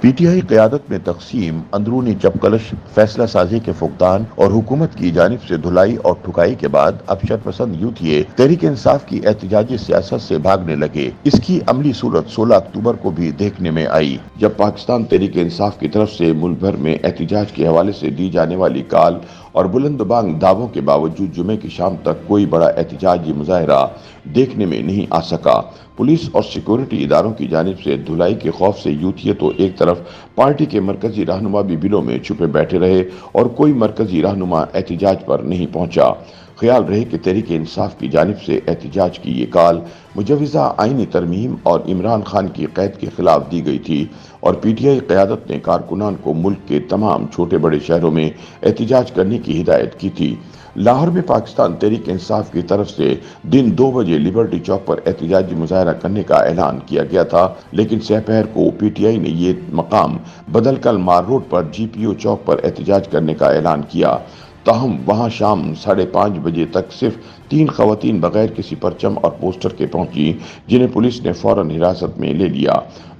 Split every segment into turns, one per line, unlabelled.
P T I قیادت میں تقسیم، اندرونی چپکلش، فیصلہ سازی کے فقدان اور حکومت کی جانب سے دھلائی اور ٹھکائی کے بعد اب شرپسند یوتھیے تحریک انصاف کی احتجاجی سیاست سے بھاگنے لگے۔ اس کی عملی صورت 16 اکتوبر کو بھی دیکھنے میں آئی، جب پاکستان تحریک انصاف کی طرف سے ملک بھر میں احتجاج کے حوالے سے دی جانے والی کال اور بلند بانگ دعووں کے باوجود جمعے کی شام تک کوئی بڑا احتجاجی مظاہرہ دیکھنے میں نہیں آ سکا۔ پولیس اور سیکورٹی اداروں کی جانب سے دھلائی کے خوف سے یوتھیے تو ایک طرف پارٹی کے مرکزی رہنما بھی بلوں میں چھپے بیٹھے رہے اور کوئی مرکزی رہنما احتجاج پر نہیں پہنچا۔ خیال رہے کہ تحریک انصاف کی جانب سے احتجاج کی یہ کال مجوزہ آئینی ترمیم اور عمران خان کی قید کے خلاف دی گئی تھی اور پی ٹی آئی قیادت نے کارکنان کو ملک کے تمام چھوٹے بڑے شہروں میں احتجاج کرنے کی ہدایت کی تھی۔ لاہور میں پاکستان تحریک انصاف کی طرف سے دن 2 بجے لبرٹی چوک پر احتجاجی مظاہرہ کرنے کا اعلان کیا گیا تھا، لیکن سپہر کو پی ٹی آئی نے یہ مقام بدل کر مار روڈ پر جی پی او چوک پر احتجاج کرنے کا اعلان کیا۔ تاہم وہاں شام 5:30 بجے تک صرف 3 خواتین بغیر کسی پرچم اور پوسٹر کے پہنچی، جنہیں پولیس نے فوراً حراست میں لے لیا۔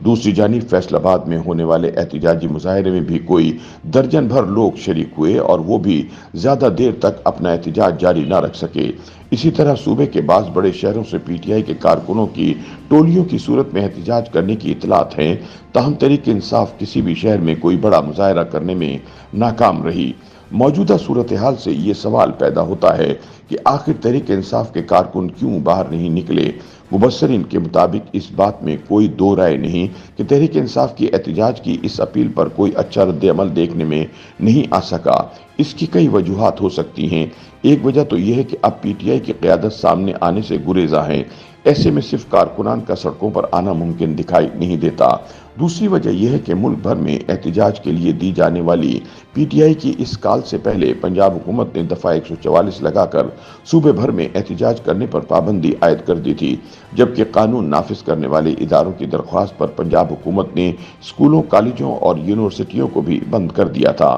دوسری جانب فیصل آباد میں ہونے والے احتجاجی مظاہرے میں بھی کوئی درجن بھر لوگ شریک ہوئے اور وہ بھی زیادہ دیر تک اپنا احتجاج جاری نہ رکھ سکے۔ اسی طرح صوبے کے بعض بڑے شہروں سے پی ٹی آئی کے کارکنوں کی ٹولیوں کی صورت میں احتجاج کرنے کی اطلاعات ہیں، تاہم تحریک انصاف کسی بھی شہر میں کوئی بڑا مظاہرہ کرنے میں ناکام رہی۔ موجودہ صورتحال سے یہ سوال پیدا ہوتا ہے کہ آخر تحریک انصاف کے کارکن کیوں باہر نہیں نکلے؟ مبصرین کے مطابق اس بات میں کوئی دو رائے نہیں کہ تحریک انصاف کی احتجاج کی اس اپیل پر کوئی اچھا رد عمل دیکھنے میں نہیں آ سکا۔ اس کی کئی وجوہات ہو سکتی ہیں۔ ایک وجہ تو یہ ہے کہ اب پی ٹی آئی کی قیادت سامنے آنے سے گریزاں ہے، ایسے میں صرف کارکنان کا سڑکوں پر آنا ممکن دکھائی نہیں دیتا۔ دوسری وجہ یہ ہے کہ ملک بھر میں احتجاج کے لیے دی جانے والی پی ٹی آئی کی اس کال سے پہلے پنجاب حکومت نے دفعہ 144 لگا کر صوبے بھر میں احتجاج کرنے پر پابندی عائد کر دی تھی، جبکہ قانون نافذ کرنے والے اداروں کی درخواست پر پنجاب حکومت نے اسکولوں، کالجوں اور یونیورسٹیوں کو بھی بند کر دیا تھا۔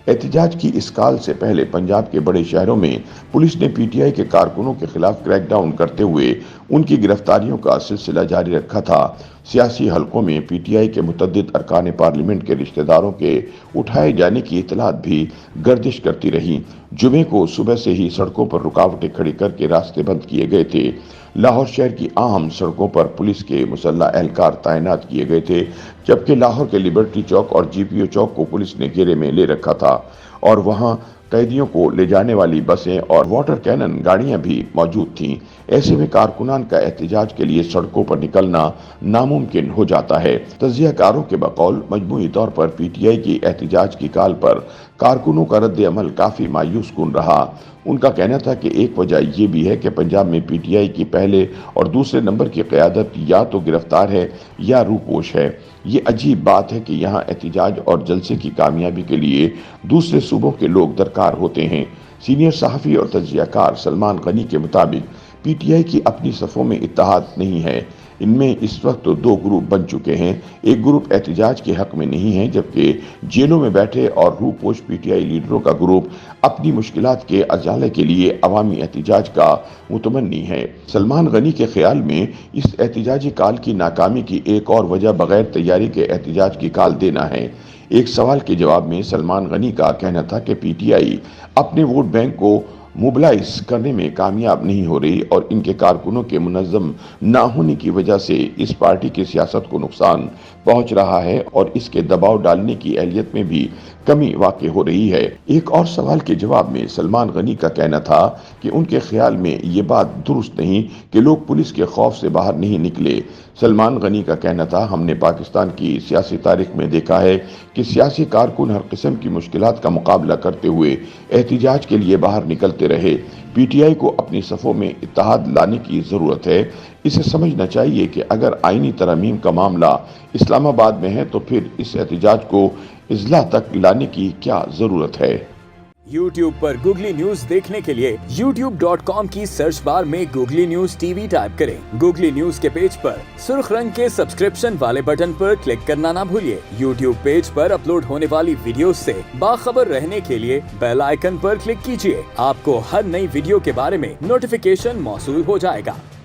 احتجاج کی اس کال سے پہلے پنجاب کے بڑے شہروں میں پولیس نے پی ٹی آئی کے کارکنوں کے خلاف کریک ڈاؤن کرتے ہوئے ان کی گرفتاریوں کا سلسلہ جاری رکھا تھا۔ سیاسی حلقوں میں پی ٹی آئی کے متعدد ارکان پارلیمنٹ کے رشتہ داروں کے اٹھائے جانے کی اطلاعات بھی گردش کرتی رہیں۔ جمعے کو صبح سے ہی سڑکوں پر رکاوٹیں کھڑی کر کے راستے بند کیے گئے تھے۔ لاہور شہر کی عام سڑکوں پر پولیس کے مسلح اہلکار تعینات کیے گئے تھے، جبکہ لاہور کے لبرٹی چوک اور جی پی او چوک کو پولیس نے گھیرے میں لے رکھا تھا اور وہاں قیدیوں کو لے جانے والی بسیں اور واٹر کینن گاڑیاں بھی موجود تھیں۔ ایسے میں کارکنان کا احتجاج کے لیے سڑکوں پر نکلنا ناممکن ہو جاتا ہے۔ تجزیہ کاروں کے بقول مجموعی طور پر پی ٹی آئی کی احتجاج کی کال پر کارکنوں کا رد عمل کافی مایوس کن رہا۔ ان کا کہنا تھا کہ ایک وجہ یہ بھی ہے کہ پنجاب میں پی ٹی آئی کی پہلے اور دوسرے نمبر کی قیادت یا تو گرفتار ہے یا روپوش ہے۔ یہ عجیب بات ہے کہ یہاں احتجاج اور جلسے کی کامیابی کے لیے دوسرے صوبوں کے لوگ درکار ہوتے ہیں۔ سینئر صحافی اور تجزیہ کار سلمان غنی کے مطابق پی ٹی آئی کی اپنی صفوں میں اتحاد نہیں ہے۔ ان میں اس وقت 2 گروپ بن چکے ہیں۔ ایک گروپ احتجاج کے حق میں نہیں ہے، جبکہ جیلوں میں بیٹھے اور روپوش پی ٹی آئی لیڈروں کا گروپ اپنی مشکلات کے ازالے کے لیے عوامی احتجاج کا متمنی ہے۔ سلمان غنی کے خیال میں اس احتجاجی کال کی ناکامی کی ایک اور وجہ بغیر تیاری کے احتجاج کی کال دینا ہے۔ ایک سوال کے جواب میں سلمان غنی کا کہنا تھا کہ پی ٹی آئی اپنے ووٹ بینک کو موبلائز کرنے میں کامیاب نہیں ہو رہی اور ان کے کارکنوں کے منظم نہ ہونے کی وجہ سے اس پارٹی کی سیاست کو نقصان پہنچ رہا ہے اور اس کے دباؤ ڈالنے کی اہلیت میں بھی کمی واقع ہو رہی ہے۔ ایک اور سوال کے جواب میں سلمان غنی کا کہنا تھا کہ ان کے خیال میں یہ بات درست نہیں کہ لوگ پولیس کے خوف سے باہر نہیں نکلے۔ سلمان غنی کا کہنا تھا، ہم نے پاکستان کی سیاسی تاریخ میں دیکھا ہے کہ سیاسی کارکن ہر قسم کی مشکلات کا مقابلہ کرتے ہوئے احتجاج کے لیے باہر نکلتے رہے۔ پی ٹی آئی کو اپنی صفوں میں اتحاد لانے کی ضرورت ہے۔ اسے سمجھنا چاہیے کہ اگر آئینی ترمیم کا معاملہ اسلام آباد میں ہے تو پھر اس احتجاج کو اضلاع تک لانے کی کیا ضرورت ہے؟
یوٹیوب پر گوگلی نیوز دیکھنے کے لیے youtube.com کی سرچ بار میں googly news T V type کریں۔ گوگلی نیوز کے پیج پر سرخ رنگ کے سبسکرپشن والے بٹن پر کلک کرنا نہ بھولیے۔ یوٹیوب پیج پر اپلوڈ ہونے والی ویڈیوز سے باخبر رہنے کے لیے بیل آئیکن پر کلک کیجیے۔ آپ کو ہر نئی ویڈیو کے بارے میں نوٹیفیکیشن موصول ہو جائے گا۔